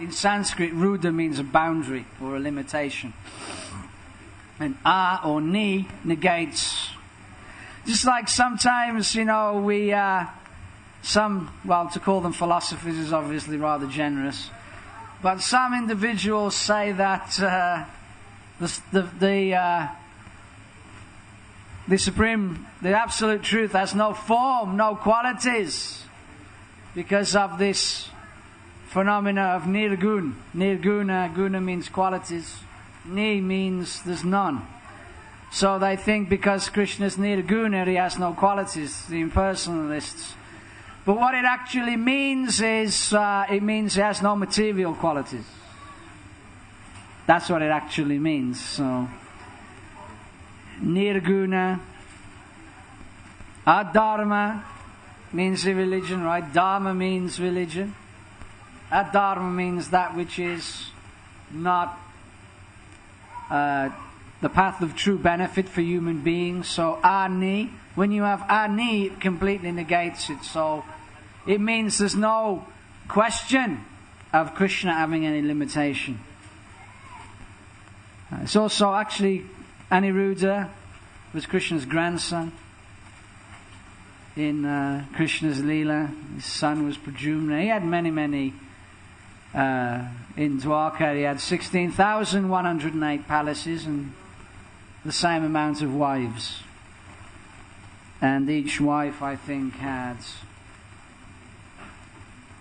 In Sanskrit, ruddha means a boundary or a limitation. And a or ni negates. Just like sometimes, we, to call them philosophers is obviously rather generous. But some individuals say that the supreme, the absolute truth has no form, no qualities, because of this phenomena of nirgun. Nirguna, guna means qualities, ni means there's none. So they think because Krishna is nirguna, he has no qualities, the impersonalists. But what it actually means is, it means he has no material qualities. That's what it actually means. So, nirguna, adharma means the religion, right? Dharma means religion. Adharma means that which is not the path of true benefit for human beings. So ani, when you have ani, it completely negates it. So it means there's no question of Krishna having any limitation. It's also actually Aniruddha was Krishna's grandson in Krishna's Leela. His son was Pradyumna. He had many in Dwarka he had 16,108 palaces and the same amount of wives. And each wife, I think, had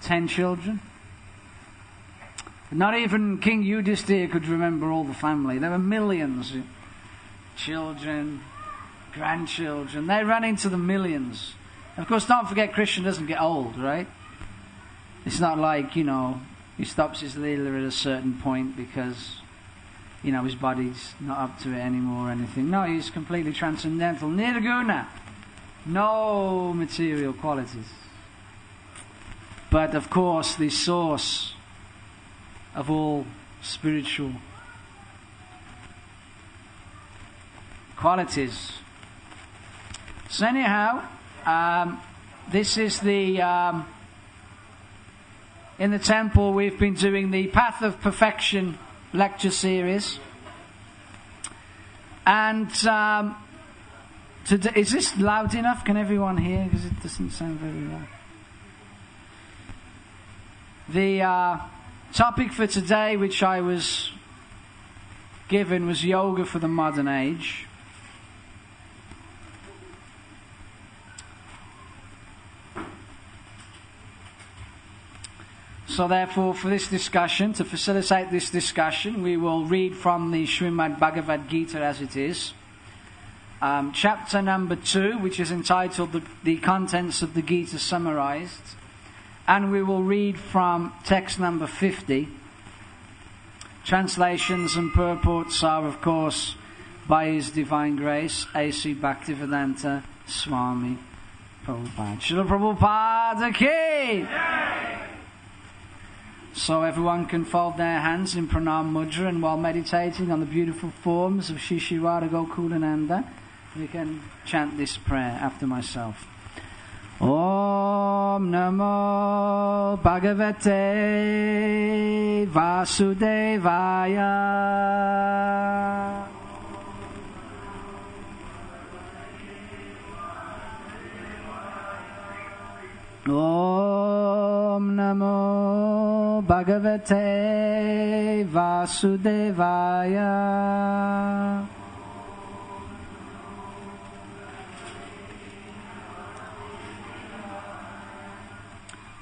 10 children. Not even King Yudhisthira could remember all the family. There were millions of children, grandchildren. They ran into the millions. And of course, don't forget, Krishna doesn't get old, right? It's not like, he stops his Leela at a certain point because, his body's not up to it anymore or anything. No, he's completely transcendental. Nirguna. No material qualities. But of course, the source of all spiritual qualities. So anyhow, this is the... in the temple we've been doing the Path of Perfection lecture series. And today, is this loud enough? Can everyone hear? Because it doesn't sound very well. The topic for today, which I was given, was yoga for the modern age. So therefore, for this discussion, to facilitate this discussion, we will read from the Srimad Bhagavad Gita as it is. Chapter number 2, which is entitled the Contents of the Gita Summarized. And we will read from text number 50. Translations and purports are, of course, by His Divine Grace, A.C. Bhaktivedanta Swami Prabhupada. Srila Prabhupada ki! So everyone can fold their hands in pranam mudra, and while meditating on the beautiful forms of Shri Radha Gokulananda, we can chant this prayer after myself. Om Namo Bhagavate Vasudevaya. Om Namo Bhagavate Vasudevaya.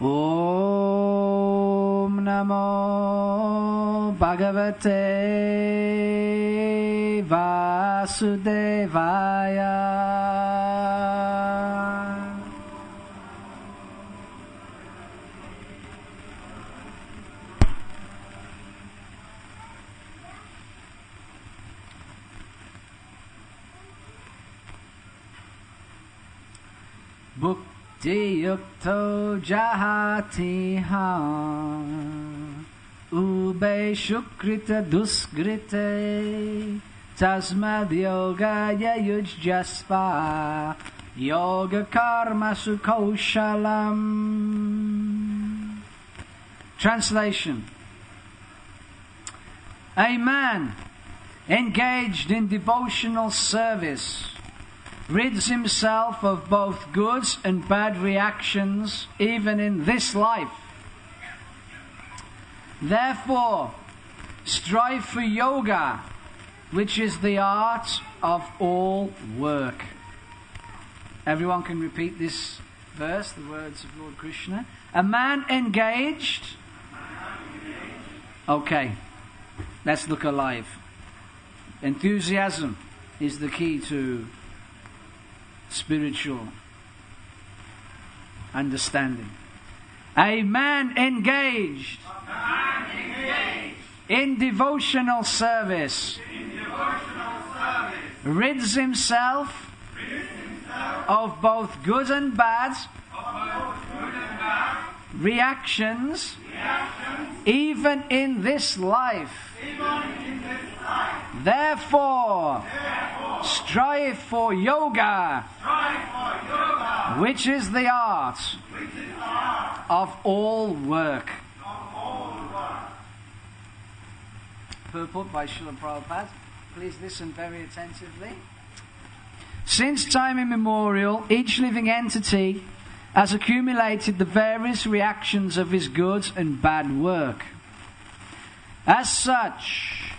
Om Namo Bhagavate Vasudevaya. Bhukti yukto jahati ha ube shukrita duskrite tasmad yoga yayujjasva yoga karma sukaushalam. Translation. A man engaged in devotional service rids himself of both good and bad reactions even in this life. Therefore, strive for yoga, which is the art of all work. Everyone can repeat this verse, the words of Lord Krishna. A man engaged. Okay, let's look alive. Enthusiasm is the key to spiritual understanding. A man engaged in devotional service rids himself of both good and bad reactions even in this life. Therefore, strive for yoga, which is the art of all work. Purport by Srila Prabhupada. Please listen very attentively. Since time immemorial, each living entity has accumulated the various reactions of his good and bad work. As such,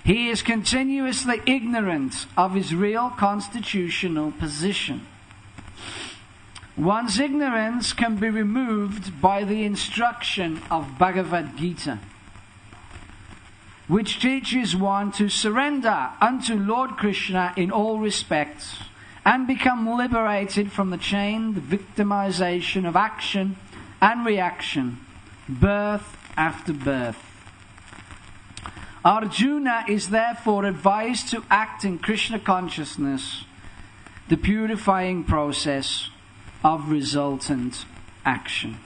he is continuously ignorant of his real constitutional position. One's ignorance can be removed by the instruction of Bhagavad Gita, which teaches one to surrender unto Lord Krishna in all respects and become liberated from the chained victimization of action and reaction, birth after birth. Arjuna is therefore advised to act in Krishna consciousness, the purifying process of resultant action.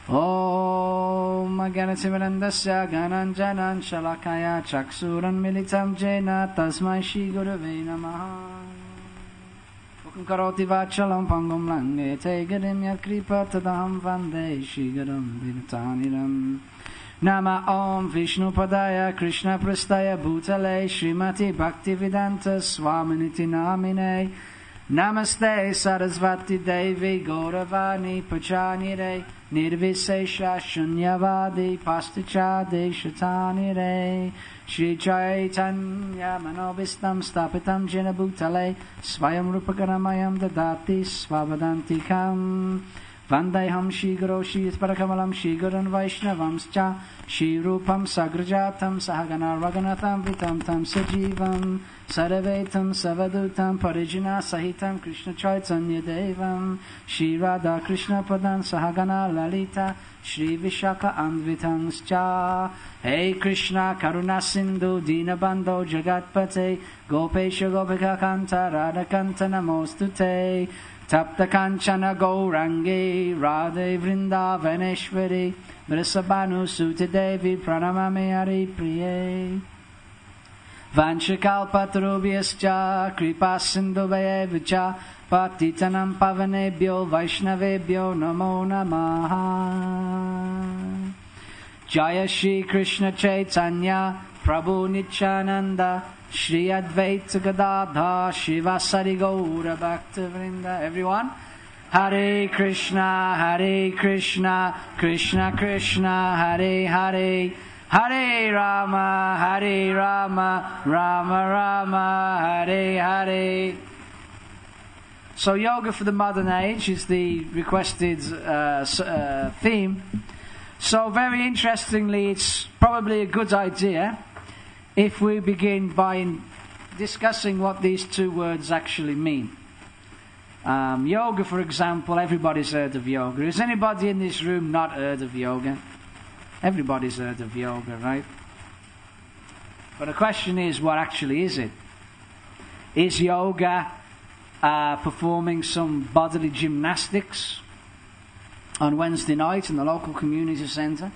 Om Ganatimarandasya Gananjanan Shalakaya Chaksuran Militam Jena Tasmai Shri Gurave Namaha. Mukum Karoti Vachalam Pangum Lange Tegadim Yat Kripa Tadam Vande Shri Garam Vinataniram. Nama Om Vishnu Padaya Krishna Prastaya Bhutale Srimati Bhaktivedanta Swaminiti Namine. Namaste Sarasvati Devi Gauravani Pachanire Nirvisesha Shunyavadi Pastichade Shatanire Shri Chaitanya Manobhistam Stapitam Jena Bhutale Swayam Rupakaramayam Dadati Swavadantikam Vandeham Shri Guru Shri Parakamalam Shri Gurun Vaishnavamscha Shri Rupam Sagrajatam Sahagana Raghunatham Vitam Tam Sajivam Sarvetam Savadutam Parijina Sahitam Krishna Chaitanya Devam Shri Radha Krishna Padan Sahagana Lalita Shri Vishaka Anvitanscha. Hey Krishna Karuna Sindhu Dinabandho Jagatpate Gopesha Gopika Kanta Radha Kanta Namostute Tapta Kanchana Gaurangi Radhe Vrindavaneshwari Vrisabhanu Sute Devi Pranamami Hari Priye Vanchakalpatarubhyascha Kripa Sindhuvayevacha Patitanam Pavanebhyo Vaishnavebhyo Namo Namaha. Jaya Shri Krishna Chaitanya Prabhu Nityananda Shri Advaita Gadadha Shivasari Gaura Bhakta Vrinda. Everyone, Hare Krishna, Krishna Krishna, Hare Hare, Hare Rama, Rama Rama, Hare Hare. So yoga for the modern age is the requested theme. So very interestingly, it's probably a good idea if we begin by discussing what these two words actually mean. Yoga, for example, everybody's heard of yoga. Is anybody in this room not heard of yoga? Everybody's heard of yoga, right? But the question is, what actually is it? Is yoga performing some bodily gymnastics on Wednesday night in the local community centre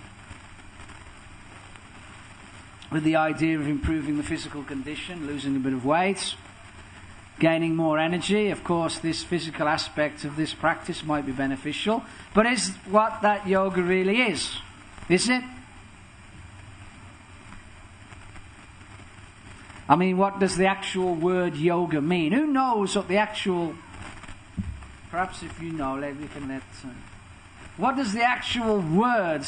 with the idea of improving the physical condition, losing a bit of weight, gaining more energy? Of course, this physical aspect of this practice might be beneficial, but is what that yoga really is it? I mean, what does the actual word yoga mean? Who knows what the actual... Perhaps if you know, we can let... what does the actual word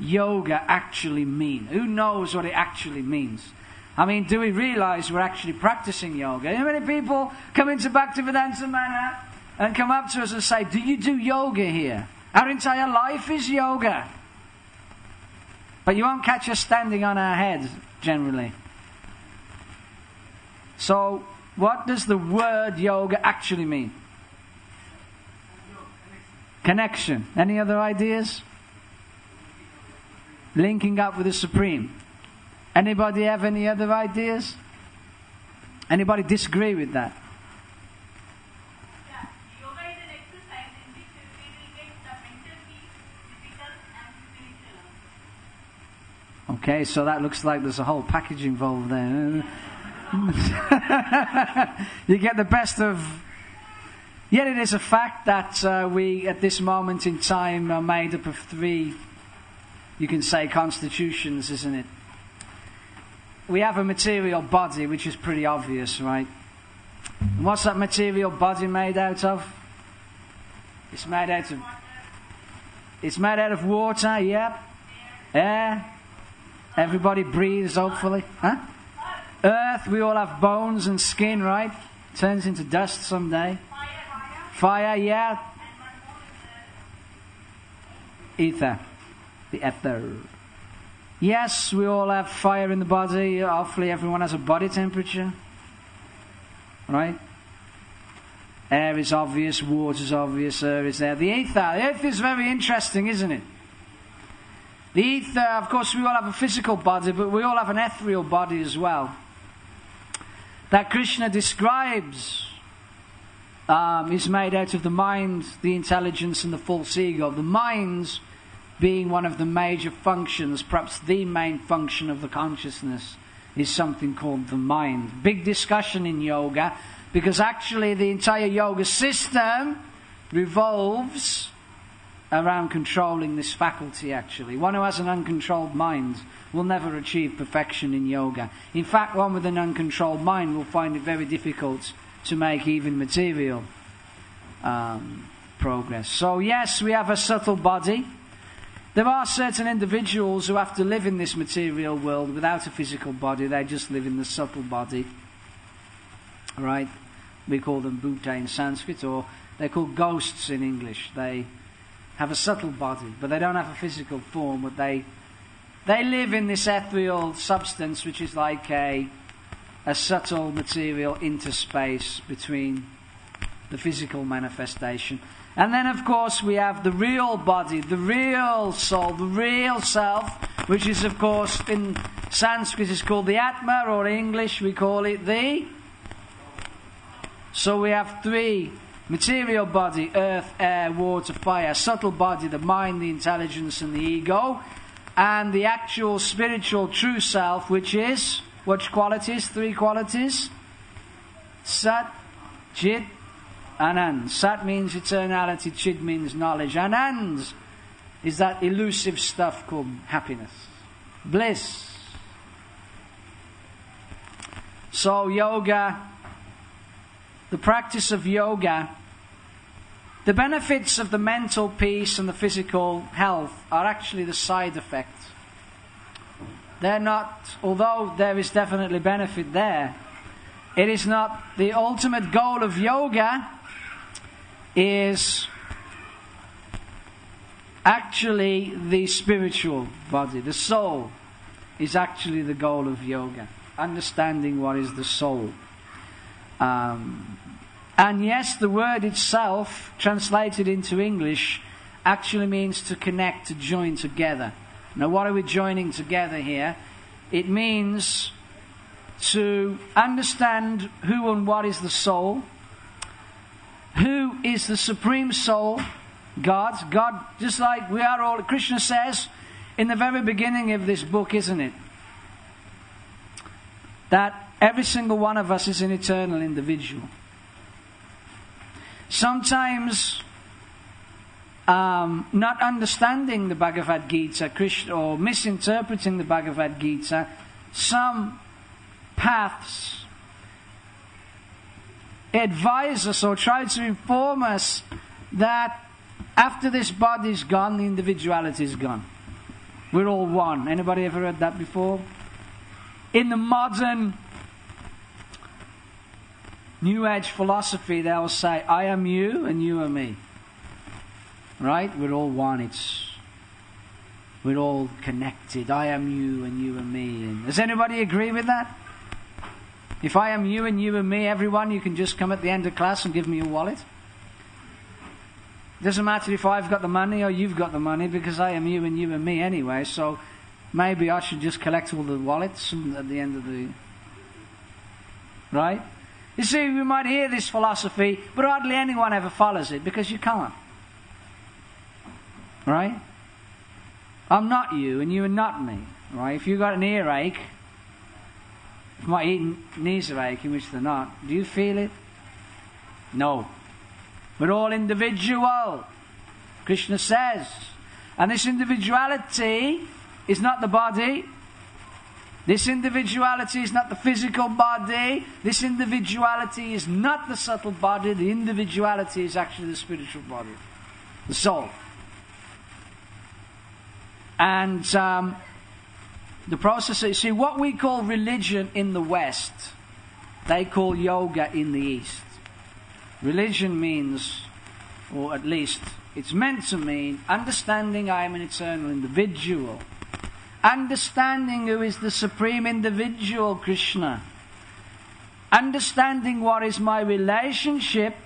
yoga actually mean? Who knows what it actually means? I mean, do we realize we're actually practicing yoga? How many people come into Bhaktivedanta Manor and come up to us and say, do you do yoga here? Our entire life is yoga. But you won't catch us standing on our heads, generally. So, what does the word yoga actually mean? Connection. Any other ideas? Linking up with the Supreme. Anybody have any other ideas? Anybody disagree with that? Yeah, yoga is an exercise in which we will get the mental peace, physical and spiritual. Okay, so that looks like there's a whole package involved there. You get the best of... Yet it is a fact that we, at this moment in time, are made up of 3, you can say, constitutions, isn't it? We have a material body, which is pretty obvious, right? And what's that material body made out of? It's made out of water, yep. Air. Everybody breathes, hopefully. Huh? Earth, we all have bones and skin, right? Turns into dust someday. Fire, yeah. Ether. The ether. Yes, we all have fire in the body. Hopefully everyone has a body temperature. Right? Air is obvious, water is obvious, air is there. The ether. The ether is very interesting, isn't it? The ether, of course, we all have a physical body, but we all have an ethereal body as well. That Krishna describes is made out of the mind, the intelligence, and the false ego. The mind being one of the major functions, perhaps the main function of the consciousness, is something called the mind. Big discussion in yoga, because actually the entire yoga system revolves around controlling this faculty, actually. One who has an uncontrolled mind will never achieve perfection in yoga. In fact, one with an uncontrolled mind will find it very difficult to make even material progress. So yes, we have a subtle body. There are certain individuals who have to live in this material world without a physical body. They just live in the subtle body. Right? We call them bhuta in Sanskrit, or they're called ghosts in English. They have a subtle body, but they don't have a physical form. But they live in this ethereal substance, which is like a subtle material interspace between the physical manifestation. And then, of course, we have the real body, the real soul, the real self, which is, of course, in Sanskrit is called the Atma, or in English we call it the... So we have 3: material body, earth, air, water, fire; subtle body, the mind, the intelligence, and the ego; and the actual spiritual true self, which is, which qualities? 3 qualities: Sat, Chit, Anand. Sat means eternality, Chit means knowledge. Anand is that elusive stuff called happiness, bliss. So yoga, the practice of yoga, the benefits of the mental peace and the physical health are actually the side effects. They're not, although there is definitely benefit there, it is not the ultimate goal of yoga. Is actually the spiritual body. The soul is actually the goal of yoga. Understanding what is the soul. And yes, the word itself, translated into English, actually means to connect, to join together. Now, what are we joining together here? It means to understand who and what is the soul. Who is the Supreme Soul? God. God, just like we are all, Krishna says in the very beginning of this book, isn't it? That every single one of us is an eternal individual. Sometimes, not understanding the Bhagavad Gita, Krishna, or misinterpreting the Bhagavad Gita, some paths advise us or try to inform us that after this body's gone, the individuality is gone. We're all one. Anybody ever heard that before? In the modern New Age philosophy, they'll say, I am you and you are me. Right? We're all one. We're all connected. I am you and you are me. And does anybody agree with that? If I am you and you are me, everyone, you can just come at the end of class and give me a wallet. It doesn't matter if I've got the money or you've got the money, because I am you and you are me anyway. So maybe I should just collect all the wallets at the end of the... Right? You see, we might hear this philosophy, but hardly anyone ever follows it, because you can't. Right? I'm not you and you are not me. Right? If you've got an earache, if my knees are aching, which they're not, do you feel it? No. We're all individual, Krishna says. And this individuality is not the body. This individuality is not the physical body. This individuality is not the subtle body. The individuality is actually the spiritual body, the soul. And the process, you see, what we call religion in the West, they call yoga in the East. Religion means, or at least it's meant to mean, understanding I am an eternal individual. Understanding who is the supreme individual, Krishna. Understanding what is my relationship,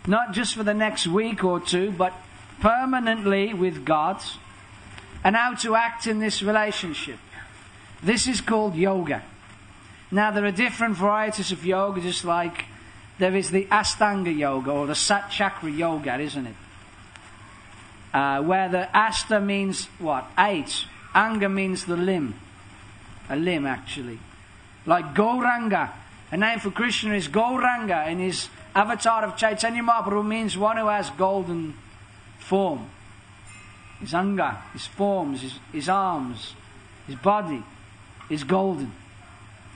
not just for the next week or two, but permanently with God, and how to act in this relationship. This is called yoga. Now, there are different varieties of yoga, just like there is the Astanga yoga, or the Sat Chakra yoga, isn't it? Where the Asta means what? 8. Anga means the limb. A limb, actually. Like Gauranga. A name for Krishna is Gauranga. In his avatar of Chaitanya Mahaprabhu means one who has golden form. His anga, his forms, his arms, his body is golden.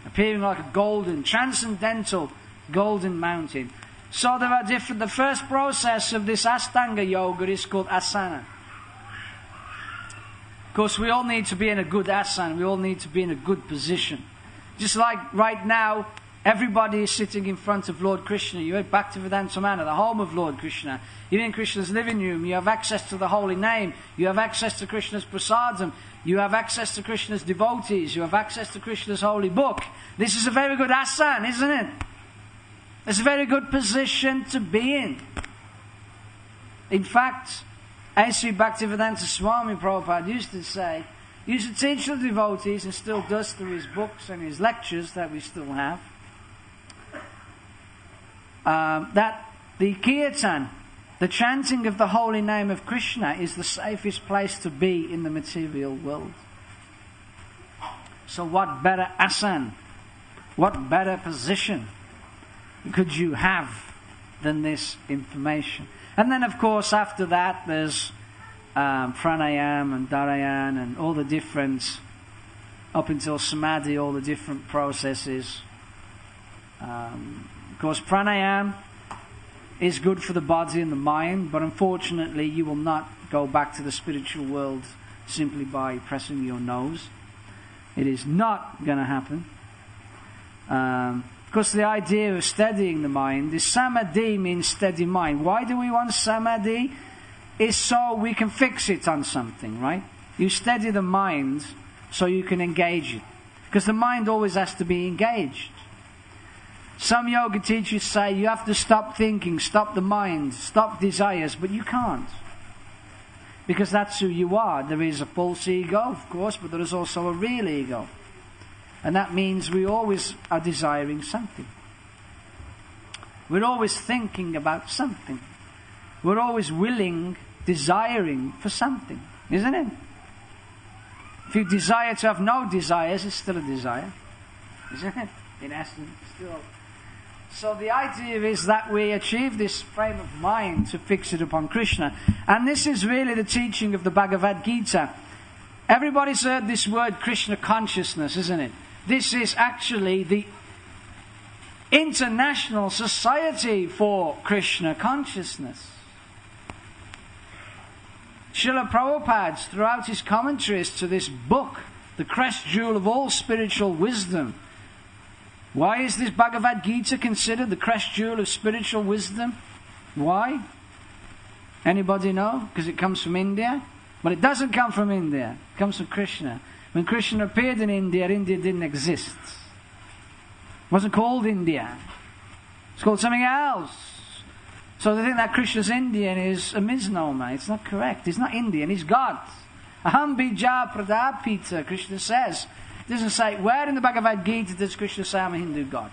Appearing like a golden, transcendental golden mountain. So there are different. The first process of this Astanga yoga is called asana. Of course, we all need to be in a good asana. We all need to be in a good position. Just like right now, everybody is sitting in front of Lord Krishna. You're at Bhaktivedanta Manor, the home of Lord Krishna. You're in Krishna's living room. You have access to the holy name. You have access to Krishna's prasadam. You have access to Krishna's devotees. You have access to Krishna's holy book. This is a very good asana, isn't it? It's a very good position to be in. In fact, A.C. Bhaktivedanta Swami Prabhupada used to say, used to teach the devotees, and still does through his books and his lectures that we still have, that the kirtan, the chanting of the holy name of Krishna, is the safest place to be in the material world. So what better asana, what better position could you have than this information? And then, of course, after that, there's pranayam and dharayan and all the different, up until samadhi, all the different processes. Of course, pranayam is good for the body and the mind, but unfortunately, you will not go back to the spiritual world simply by pressing your nose. It is not going to happen. Because the idea of steadying the mind is samadhi, means steady mind. Why do we want samadhi? It's so we can fix it on something, right? You steady the mind so you can engage it. Because the mind always has to be engaged. Some yoga teachers say you have to stop thinking, stop the mind, stop desires, but you can't. Because that's who you are. There is a false ego, of course, but there is also a real ego. And that means we always are desiring something. We're always thinking about something. We're always willing, desiring for something, isn't it? If you desire to have no desires, it's still a desire, isn't it? In essence, still. So the idea is that we achieve this frame of mind to fix it upon Krishna. And this is really the teaching of the Bhagavad Gita. Everybody's heard this word Krishna consciousness, isn't it? This is actually the International Society for Krishna Consciousness. Srila Prabhupada, throughout his commentaries to this book, the crest jewel of all spiritual wisdom. Why is this Bhagavad Gita considered the crest jewel of spiritual wisdom? Why? Anybody know? Because it comes from India? But it doesn't come from India. It comes from Krishna. When Krishna appeared in India, India didn't exist. It wasn't called India. It's called something else. So they think that Krishna's Indian is a misnomer. It's not correct. He's not Indian. He's God. Aham bija pradapita, Krishna says. It doesn't say, where in the Bhagavad Gita does Krishna say I'm a Hindu God?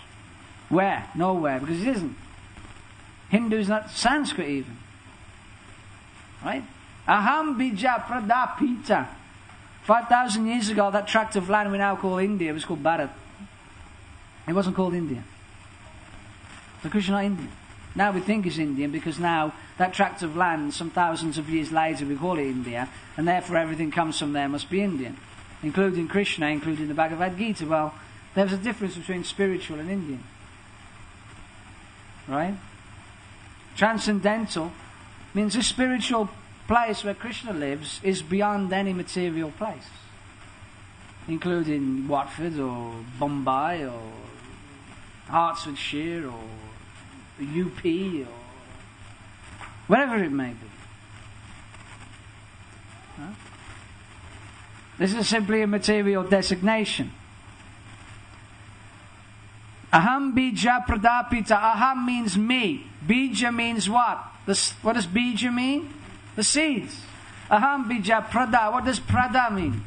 Where? Nowhere, because it isn't. Hindu is not Sanskrit even. Right? Aham bija pradapita. 5,000 years ago, that tract of land we now call India was called Bharat. It wasn't called India. So Krishna not Indian. Now we think it's Indian because now that tract of land, some thousands of years later, we call it India, and therefore everything comes from there must be Indian, including Krishna, including the Bhagavad Gita. Well, there's a difference between spiritual and Indian. Right? Transcendental means this spiritual place where Krishna lives is beyond any material place, including Watford or Bombay or Hertfordshire or UP or wherever it may be. Huh? This is simply a material designation. Aham bija pradapita. Aham means me. Bija means what? What does bija mean? The seeds. Aham bija prada. What does prada mean?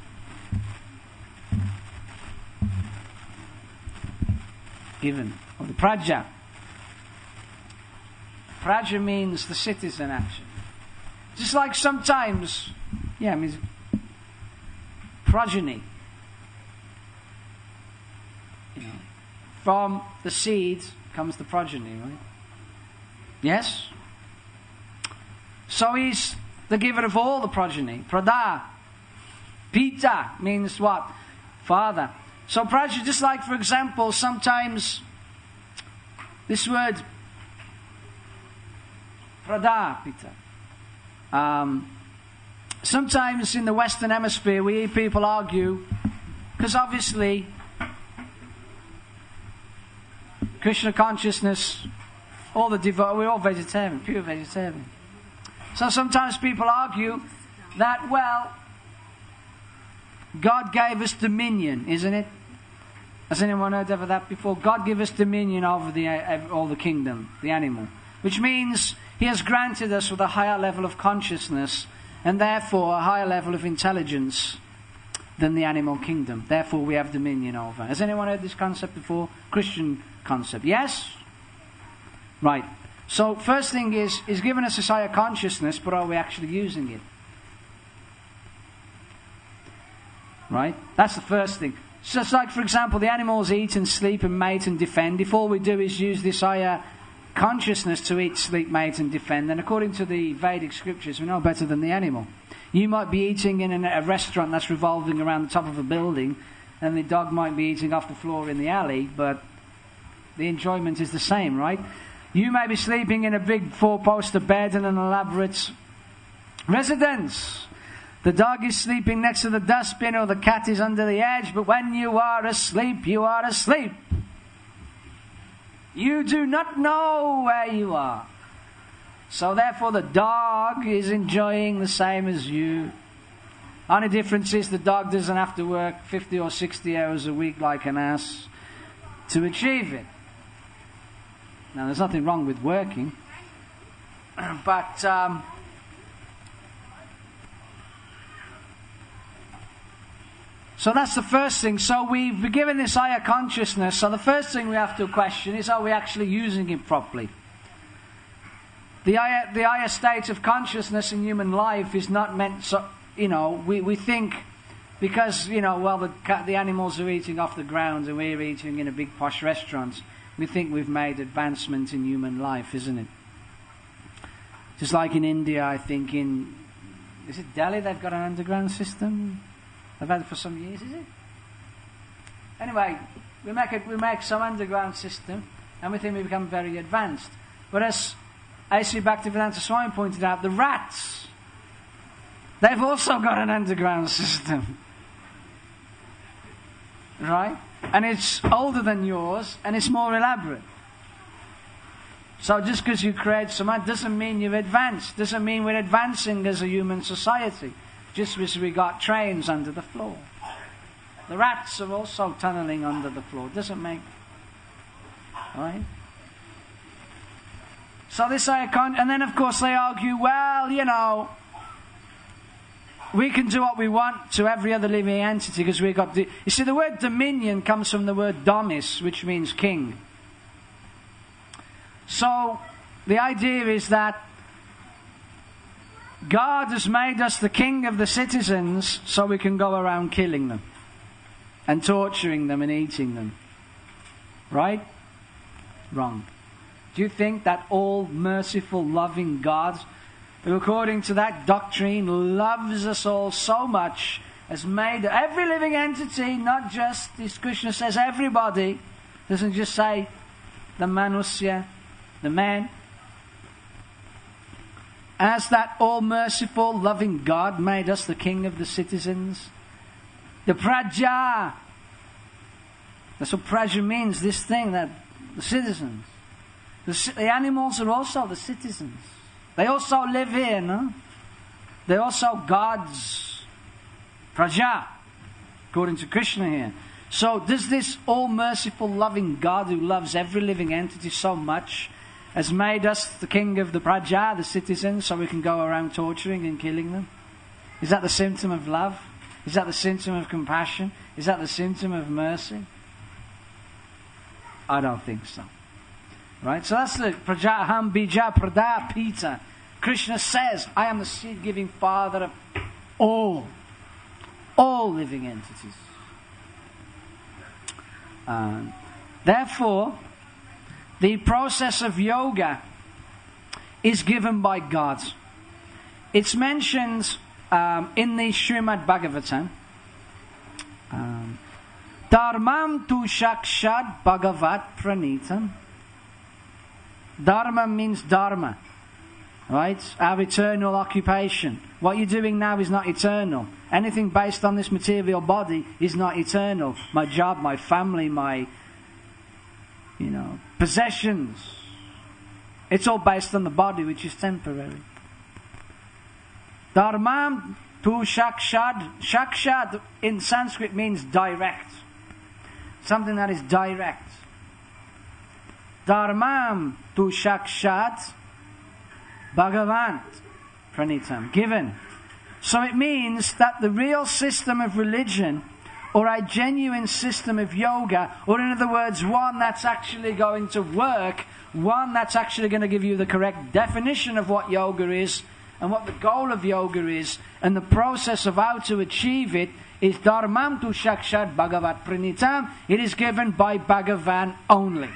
Given. Or the praja. Praja means the citizen action. Just like sometimes, it means progeny. From the seed comes the progeny, right? Yes? So he's the giver of all the progeny. Prada. Pita means what? Father. So praja, just like for example, sometimes this word Pradapita. Sometimes in the Western Hemisphere we hear people argue, because obviously Krishna consciousness, all the we're all vegetarian, pure vegetarian. So sometimes people argue that, well, God gave us dominion, isn't it? Has anyone heard of that before? God gave us dominion over all the kingdom, the animal. Which means He has granted us with a higher level of consciousness and therefore a higher level of intelligence than the animal kingdom. Therefore we have dominion over. Has anyone heard this concept before? Christian concept. Yes? Right. So first thing is, He's given us this higher consciousness, but are we actually using it? Right? That's the first thing. So it's like, for example, the animals eat and sleep and mate and defend. If all we do is use this higher consciousness to eat, sleep, mate and defend, then according to the Vedic scriptures, we're no better than the animal. You might be eating in a restaurant that's revolving around the top of a building, and the dog might be eating off the floor in the alley, but the enjoyment is the same, right? You may be sleeping in a big four-poster bed in an elaborate residence. The dog is sleeping next to the dustbin, or the cat is under the edge, but when you are asleep, you are asleep. You do not know where you are. So therefore the dog is enjoying the same as you. Only difference is the dog doesn't have to work 50 or 60 hours a week like an ass to achieve it. Now there's nothing wrong with working, but so that's the first thing. So we've been given this higher consciousness. So the first thing we have to question is, are we actually using it properly? The higher state of consciousness in human life is not meant so, we think because, the animals are eating off the ground and we're eating in a big posh restaurant, we think we've made advancement in human life, isn't it? Just like in India, I think is it Delhi, they've got an underground system? They've had it for some years, is it? Anyway, we make some underground system, and we think we become very advanced. But as A.C. Bhaktivedanta Swami pointed out, the rats, they've also got an underground system. Right? And it's older than yours, and it's more elaborate. So just because you create some, doesn't mean you've advanced. Doesn't mean we're advancing as a human society. Just because we got trains under the floor. The rats are also tunneling under the floor. Doesn't make... Right? So they say, and then of course they argue, well, you know, we can do what we want to every other living entity because we got... You see, the word dominion comes from the word domus, which means king. So, the idea is that God has made us the king of the citizens so we can go around killing them and torturing them and eating them. Right? Wrong. Do you think that all merciful, loving God, who according to that doctrine loves us all so much, has made every living entity, not just, this Krishna says everybody, doesn't just say the manusya, the man. As that all-merciful, loving God made us the king of the citizens, the praja. That's what praja means, this thing, that the citizens. The animals are also the citizens. They also live here, no? They're also God's praja, according to Krishna here. So does this all-merciful, loving God who loves every living entity so much has made us the king of the praja, the citizens, so we can go around torturing and killing them? Is that the symptom of love? Is that the symptom of compassion? Is that the symptom of mercy? I don't think so. Right? So that's the prajaham bija prada pita. Krishna says, I am the seed-giving father of all living entities. Therefore, the process of yoga is given by God. It's mentioned in the Srimad Bhagavatam. Dharmam tu shakshad bhagavat pranitam. Dharma means dharma. Right? Our eternal occupation. What you're doing now is not eternal. Anything based on this material body is not eternal. My job, my family, my possessions. It's all based on the body, which is temporary. Dharmam tu shakshad. Shakshad in Sanskrit means direct. Something that is direct. Dharmam tu shakshad bhagavant pranitam. Given. So it means that the real system of religion, or a genuine system of yoga, or in other words, one that's actually going to work, one that's actually going to give you the correct definition of what yoga is, and what the goal of yoga is, and the process of how to achieve it, is dharmam tu shakshad bhagavat pranitam. It is given by Bhagavan only.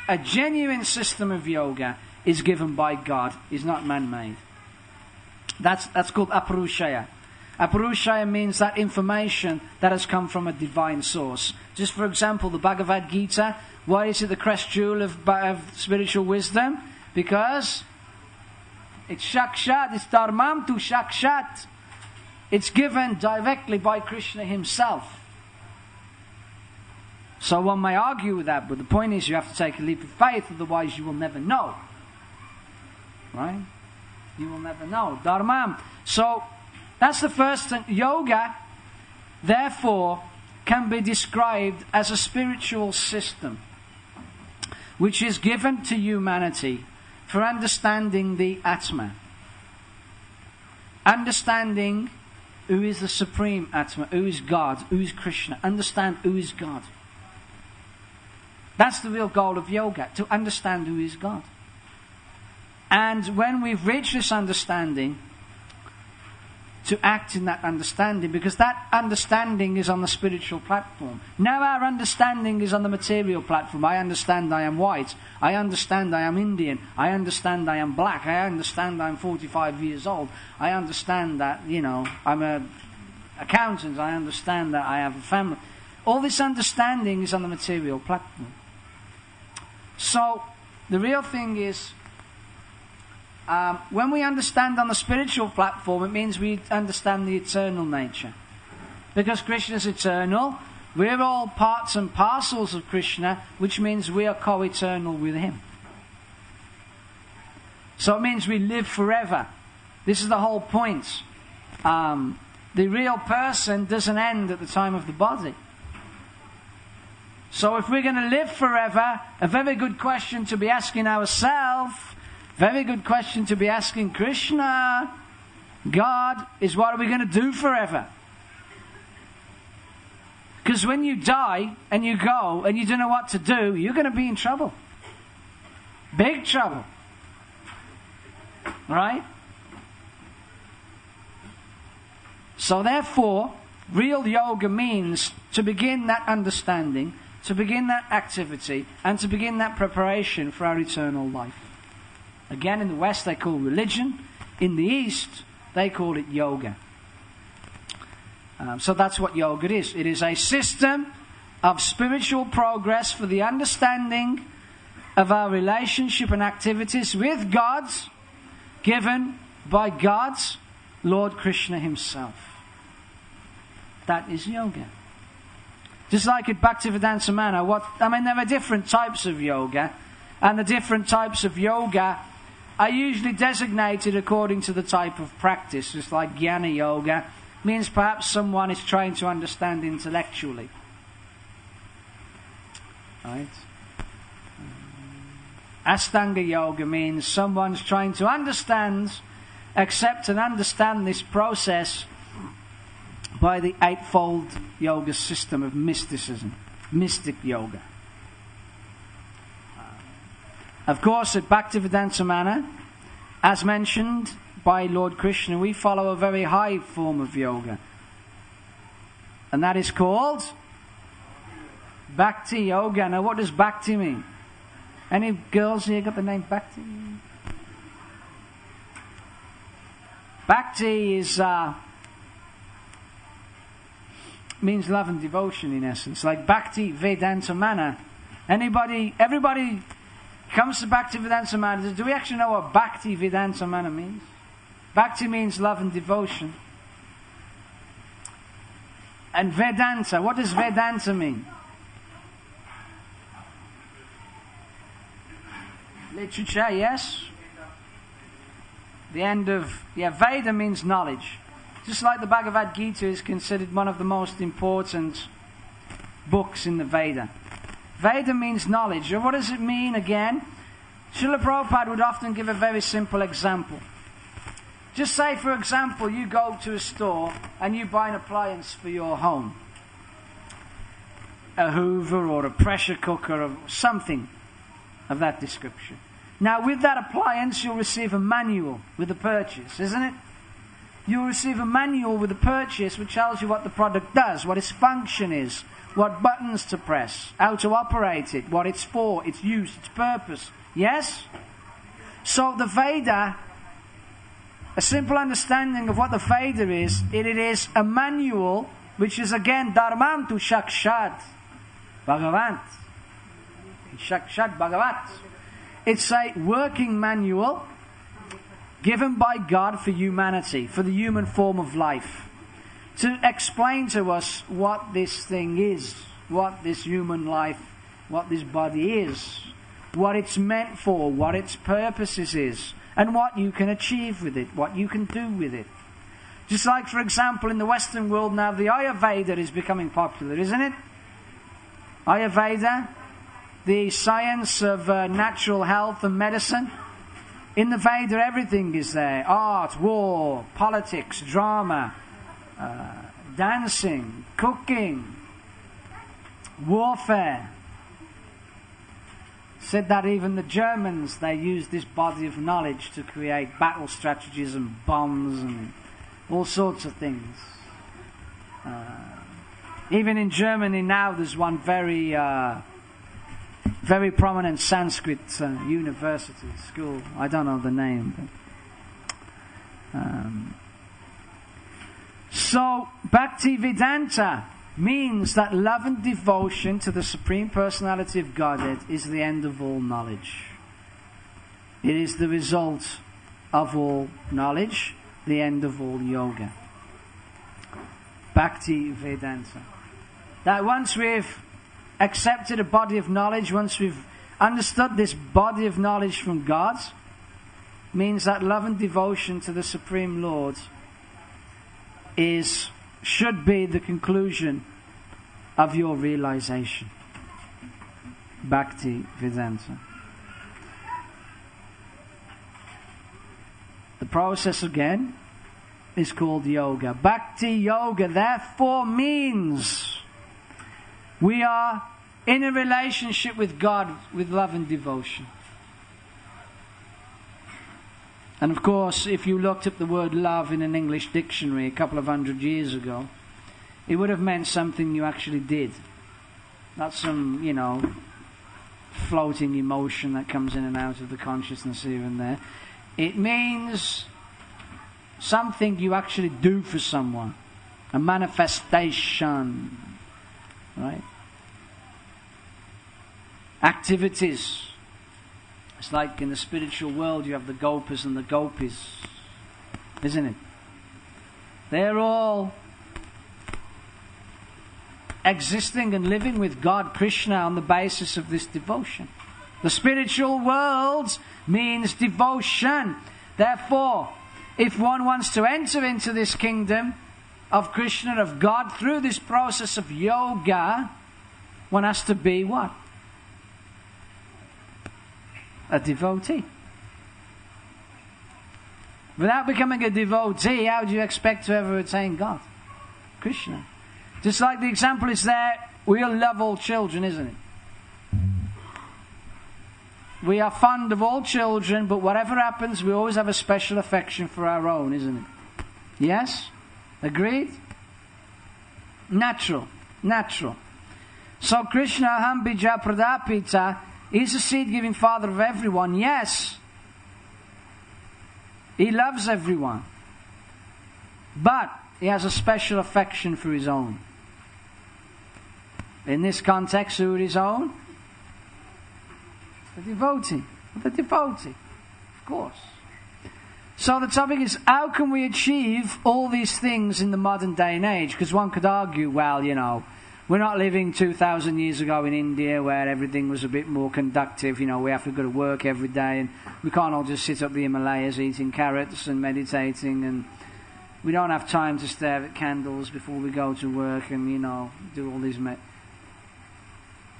A genuine system of yoga is given by God, is not man-made. That's called aparushaya. Aparushaya means that information that has come from a divine source. Just for example, the Bhagavad Gita, why is it the crest jewel of spiritual wisdom? Because it's shakshat, it's dharmam tu shakshat. It's given directly by Krishna himself. So one may argue with that, but the point is you have to take a leap of faith, otherwise you will never know. Right? You will never know. Dharmam. So that's the first thing. Yoga, therefore, can be described as a spiritual system which is given to humanity for understanding the Atma. Understanding who is the supreme Atma, who is God, who is Krishna. Understand who is God. That's the real goal of yoga, to understand who is God. And when we've reached this understanding, to act in that understanding, because that understanding is on the spiritual platform. Now our understanding is on the material platform. I understand I am white. I understand I am Indian. I understand I am black. I understand I'm 45 years old. I understand that, I'm an accountant. I understand that I have a family. All this understanding is on the material platform. So, the real thing is, when we understand on the spiritual platform, it means we understand the eternal nature. Because Krishna is eternal, we're all parts and parcels of Krishna, which means we are co-eternal with Him. So it means we live forever. This is the whole point. The real person doesn't end at the time of the body. So if we're going to live forever, a very good question to be asking ourselves, very good question to be asking Krishna, God, is what are we going to do forever? Because when you die and you go and you don't know what to do, you're going to be in trouble. Big trouble. Right? So therefore, real yoga means to begin that understanding, to begin that activity, and to begin that preparation for our eternal life. Again, in the West they call religion. In the East, they call it yoga. So that's what yoga is. It is a system of spiritual progress for the understanding of our relationship and activities with God, given by God's Lord Krishna Himself. That is yoga. Just like at Bhaktivedanta Manna, there are different types of yoga, and the different types of yoga are usually designated according to the type of practice. Just like Jnana Yoga means perhaps someone is trying to understand intellectually. Right? Ashtanga Yoga means someone's trying to understand, accept and understand this process by the eightfold yoga system of mysticism, mystic yoga. Of course, at Bhaktivedanta Manna, as mentioned by Lord Krishna, we follow a very high form of yoga. And that is called Bhakti Yoga. Now, what does Bhakti mean? Any girls here got the name Bhakti? Bhakti is means love and devotion in essence. Like Bhakti Vedanta Manna. Everybody comes to Bhakti Vedanta Manna. Do we actually know what Bhakti Vedanta Manna means? Bhakti means love and devotion. And Vedanta, what does Vedanta mean? Literature, yes? The end of... Veda means knowledge. Just like the Bhagavad Gita is considered one of the most important books in the Veda. Veda means knowledge. And what does it mean again? Srila Prabhupada would often give a very simple example. Just say, for example, you go to a store and you buy an appliance for your home. A hoover or a pressure cooker or something of that description. Now, with that appliance, you'll receive a manual with the purchase, isn't it? You'll receive a manual with the purchase which tells you what the product does, what its function is, what buttons to press, how to operate it, what it's for, its use, its purpose. Yes? So the Veda, a simple understanding of what the Veda is, it is a manual which is again Dharmam tu Shakshat Bhagavant. Shakshat Bhagavat. It's a working manual given by God for humanity, for the human form of life, to explain to us what this thing is, what this human life, what this body is, what it's meant for, what its purposes is, and what you can achieve with it, what you can do with it. Just like, for example, in the Western world now, the Ayurveda is becoming popular, isn't it? Ayurveda, the science of natural health and medicine. In the Veda, everything is there. Art, war, politics, drama, dancing, cooking, warfare. Said that even the Germans, they used this body of knowledge to create battle strategies and bombs and all sorts of things. Even in Germany now, there's one very prominent Sanskrit university, school. I don't know the name. But, so, Bhakti Vedanta means that love and devotion to the Supreme Personality of Godhead is the end of all knowledge. It is the result of all knowledge, the end of all yoga. Bhakti Vedanta. That once we've accepted a body of knowledge, once we've understood this body of knowledge from God, means that love and devotion to the Supreme Lord should be the conclusion of your realization. Bhakti Vedanta. The process again is called yoga. Bhakti yoga therefore means we are in a relationship with God with love and devotion. And of course, if you looked up the word love in an English dictionary a couple of 100 years ago, it would have meant something you actually did. Not some, floating emotion that comes in and out of the consciousness here and there. It means something you actually do for someone. A manifestation. Right? Activities. It's like in the spiritual world you have the gopas and the gopis. Isn't it? They're all existing and living with God, Krishna, on the basis of this devotion. The spiritual world means devotion. Therefore, if one wants to enter into this kingdom of Krishna, of God, through this process of yoga, one has to be what? A devotee. Without becoming a devotee, how do you expect to ever attain God? Krishna. Just like the example is there, we all love all children, isn't it? We are fond of all children, but whatever happens, we always have a special affection for our own, isn't it? Yes? Agreed? Natural. So Krishna, Aham Bija Pradapita, is the seed-giving father of everyone. Yes. He loves everyone. But he has a special affection for his own. In this context, who is his own? The devotee. Of course. So the topic is, how can we achieve all these things in the modern day and age? Because one could argue, well, we're not living 2,000 years ago in India where everything was a bit more conductive. We have to go to work every day and we can't all just sit up the Himalayas eating carrots and meditating, and we don't have time to stare at candles before we go to work and, do all these...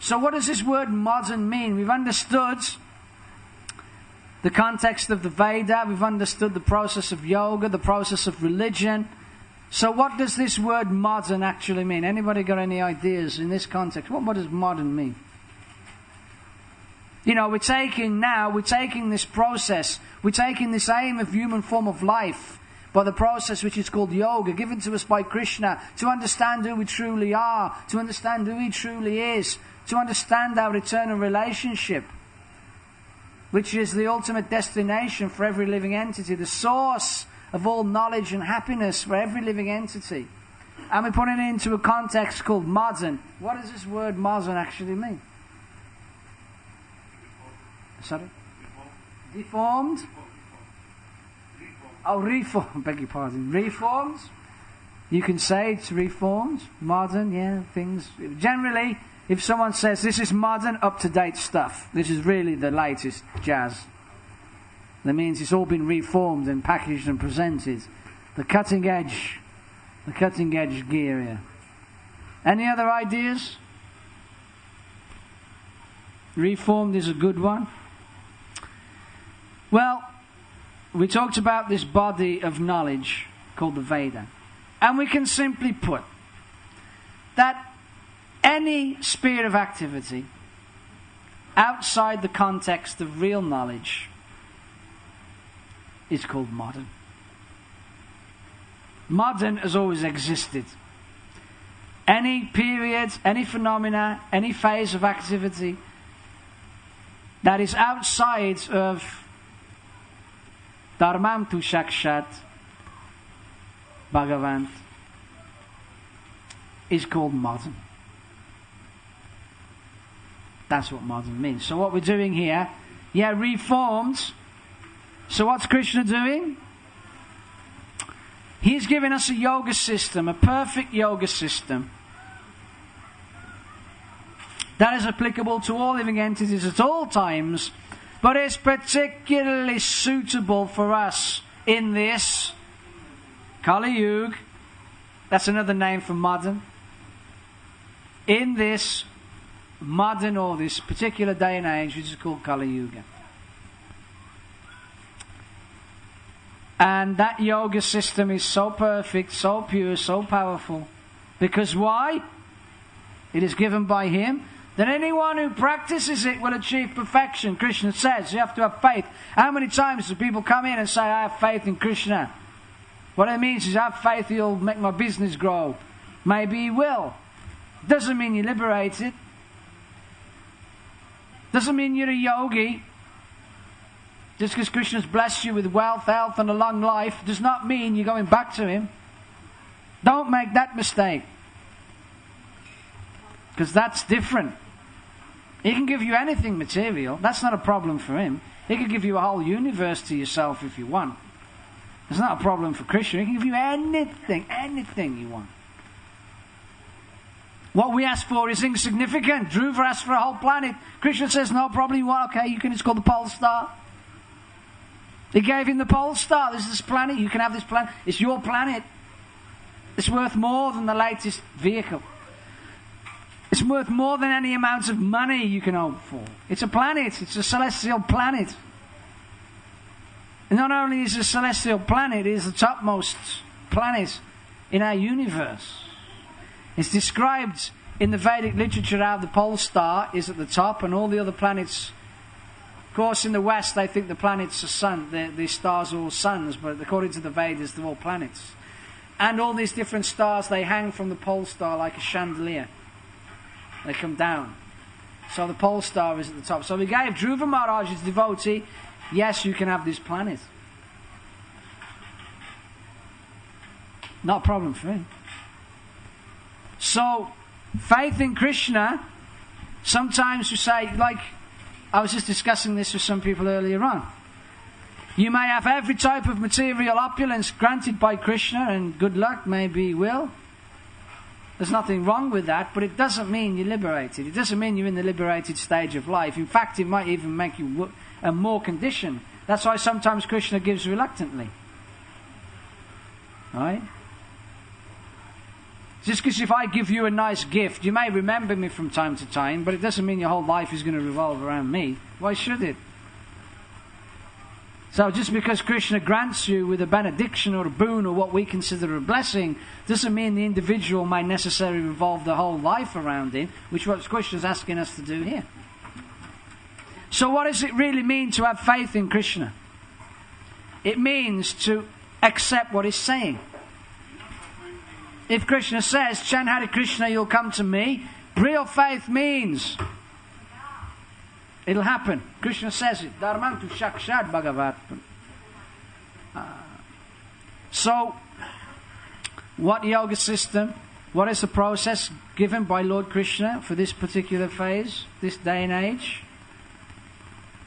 So what does this word modern mean? We've understood the context of the Veda. We've understood the process of yoga, the process of religion. So what does this word modern actually mean? Anybody got any ideas in this context? What does modern mean? We're taking this process, we're taking this aim of human form of life, by the process which is called yoga, given to us by Krishna, to understand who we truly are, to understand who he truly is, to understand our eternal relationship, which is the ultimate destination for every living entity, the source of all knowledge and happiness for every living entity. And we put it into a context called modern. What does this word modern actually mean? Sorry? Deformed? Oh, reformed. Beg your pardon. Reformed? You can say it's reformed. Modern, yeah, things. Generally, if someone says this is modern, up-to-date stuff, this is really the latest jazz, that means it's all been reformed and packaged and presented. The cutting edge gear here. Any other ideas? Reformed is a good one. Well, we talked about this body of knowledge called the Veda. And we can simply put that any sphere of activity outside the context of real knowledge is called modern. Modern has always existed. Any period, any phenomena, any phase of activity that is outside of Dharmam tu Shakshat Bhagavan is called modern. That's what modern means. So what we're doing here, reformed. So what's Krishna doing? He's giving us a yoga system, a perfect yoga system that is applicable to all living entities at all times, but is particularly suitable for us in this Kali Yuga. That's another name for modern. In this modern, or this particular day and age, which is called Kali Yuga. And that yoga system is so perfect, so pure, so powerful. Because why? It is given by Him. That anyone who practices it will achieve perfection. Krishna says you have to have faith. How many times do people come in and say, I have faith in Krishna? What it means is, I have faith He'll make my business grow. Maybe He will. Doesn't mean you're liberated. Doesn't mean you're a yogi. Just because Krishna's blessed you with wealth, health and a long life does not mean you're going back to Him. Don't make that mistake. Because that's different. He can give you anything material. That's not a problem for Him. He can give you a whole universe to yourself if you want. It's not a problem for Krishna. He can give you anything you want. What we ask for is insignificant. Dhruva asked for a whole planet. Krishna says, no problem, you want? Okay, it's called the pole star. He gave him the pole star. This is this planet. You can have this planet. It's your planet. It's worth more than the latest vehicle. It's worth more than any amount of money you can hope for. It's a planet. It's a celestial planet. And not only is it a celestial planet, it is the topmost planet in our universe. It's described in the Vedic literature how the pole star is at the top and all the other planets. Of course, in the West, they think the planets are sun. The stars are all suns, but according to the Vedas, they're all planets. And all these different stars, they hang from the pole star like a chandelier. They come down. So the pole star is at the top. So we gave Dhruva Maharaj, his devotee, yes, you can have this planet. Not a problem for him. So, faith in Krishna, sometimes we say, like, I was just discussing this with some people earlier on. You may have every type of material opulence granted by Krishna, and good luck, maybe He will. There's nothing wrong with that, but it doesn't mean you're liberated. It doesn't mean you're in the liberated stage of life. In fact, it might even make you more conditioned. That's why sometimes Krishna gives reluctantly. Right? Just because if I give you a nice gift, you may remember me from time to time, but it doesn't mean your whole life is going to revolve around me. Why should it? So just because Krishna grants you with a benediction or a boon or what we consider a blessing, doesn't mean the individual may necessarily revolve the whole life around him, which is what Krishna's asking us to do here. So what does it really mean to have faith in Krishna? It means to accept what He's saying. If Krishna says, chant Hare Krishna, you'll come to me, real faith means it'll happen. Krishna says it. Dharmantu Shakshat Bhagavat. So, what yoga system? What is the process given by Lord Krishna for this particular phase, this day and age?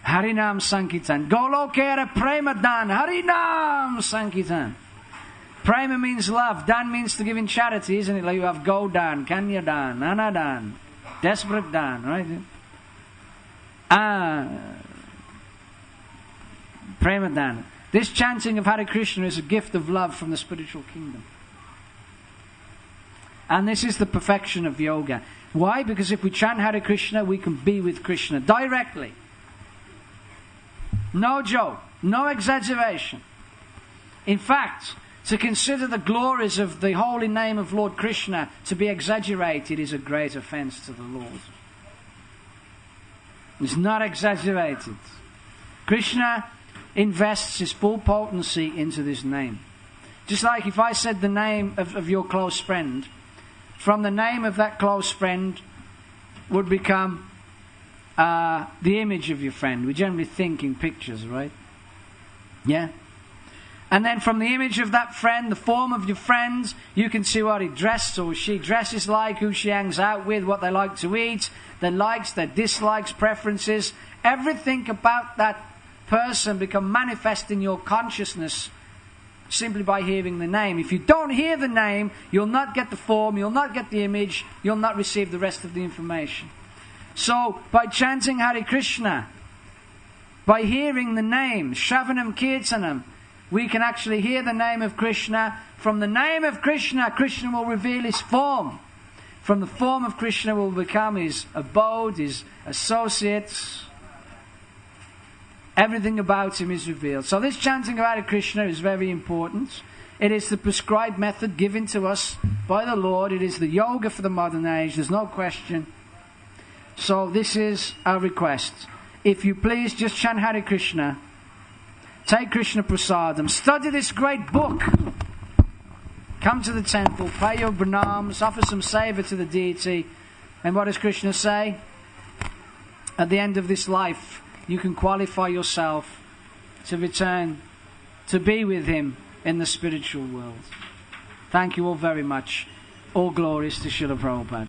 Harinam Sankirtan. Golokera Prema Dan. Harinam Sankirtan. Prema means love. Dan means to give in charity, isn't it? Like you have Go Dan, Kanya Dan, Nana Dan, Desperate Dan, right? Prema Dan. This chanting of Hare Krishna is a gift of love from the spiritual kingdom. And this is the perfection of yoga. Why? Because if we chant Hare Krishna, we can be with Krishna directly. No joke. No exaggeration. In fact, to consider the glories of the holy name of Lord Krishna to be exaggerated is a great offense to the Lord. It's not exaggerated. Krishna invests His full potency into this name. Just like if I said the name of your close friend, from the name of that close friend would become the image of your friend. We generally think in pictures, right? Yeah? And then from the image of that friend, the form of your friend, you can see what he dresses or she dresses like, who she hangs out with, what they like to eat, their likes, their dislikes, preferences. Everything about that person become manifest in your consciousness simply by hearing the name. If you don't hear the name, you'll not get the form, you'll not get the image, you'll not receive the rest of the information. So, by chanting Hare Krishna, by hearing the name, Shravanam Kirtanam, we can actually hear the name of Krishna. From the name of Krishna, Krishna will reveal his form. From the form of Krishna will become his abode, his associates. Everything about him is revealed. So this chanting of Hare Krishna is very important. It is the prescribed method given to us by the Lord. It is the yoga for the modern age. There's no question. So this is our request. If you please, just chant Hare Krishna. Take Krishna Prasadam. Study this great book. Come to the temple. Pay your pranams. Offer some seva to the deity. And what does Krishna say? At the end of this life, you can qualify yourself to return to be with him in the spiritual world. Thank you all very much. All glories to Srila Prabhupada.